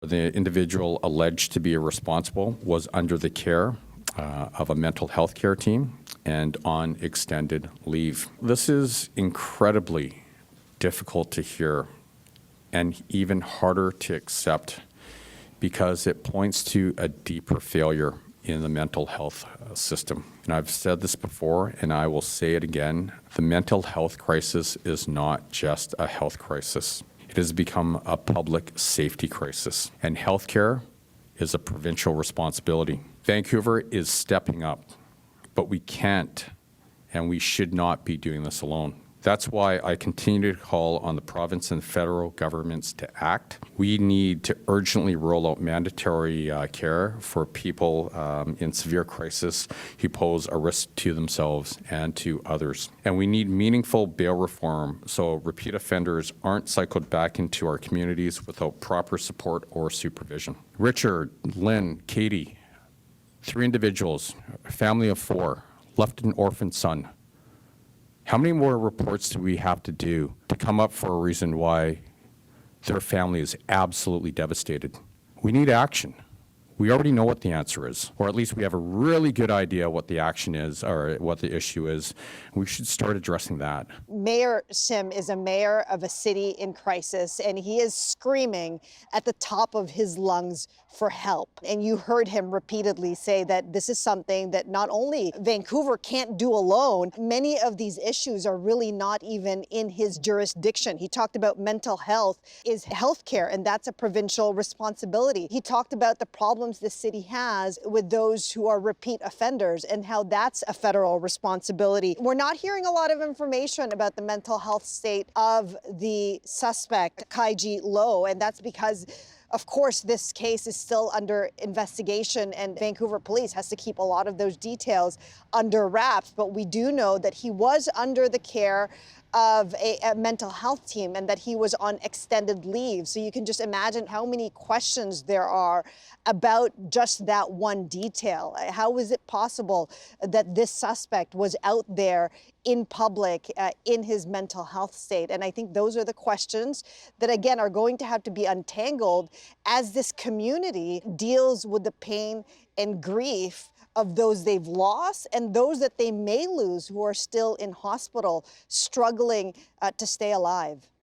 The individual alleged to be irresponsible was under the care of a mental health care team and on extended leave. This is incredibly difficult to hear and even harder to accept because it points to a deeper failure in the mental health system. And I've said this before, and I will say it again, the mental health crisis is not just a health crisis. It has become a public safety crisis, and healthcare is a provincial responsibility. Vancouver is stepping up, but we can't and we should not be doing this alone. That's why I continue to call on the province and federal governments to act. We need to urgently roll out mandatory care for people in severe crisis who pose a risk to themselves and to others. And we need meaningful bail reform so repeat offenders aren't cycled back into our communities without proper support or supervision. Richard, Lynn, Katie, 3 individuals, a family of 4, left an orphan son. How many more reports do we have to do to come up for a reason why their family is absolutely devastated? We need action. We already know what the answer is, or at least we have a really good idea what the action is or what the issue is. We should start addressing that. Mayor Sim is a mayor of a city in crisis, and he is screaming at the top of his lungs for help. And you heard him repeatedly say that this is something that not only Vancouver can't do alone, many of these issues are really not even in his jurisdiction. He talked about mental health is healthcare, and that's a provincial responsibility. He talked about the problems the city has with those who are repeat offenders and how that's a federal responsibility. We're not hearing a lot of information about the mental health state of the suspect, Kaiji Low, and that's because of course, this case is still under investigation and Vancouver Police has to keep a lot of those details under wraps. But we do know that he was under the care of a mental health team and that he was on extended leave. So you can just imagine how many questions there are about just that one detail. How is it possible that this suspect was out there in public in his mental health state? And I think those are the questions that, again, are going to have to be untangled as this community deals with the pain and grief of those they've lost and those that they may lose who are still in hospital struggling to stay alive.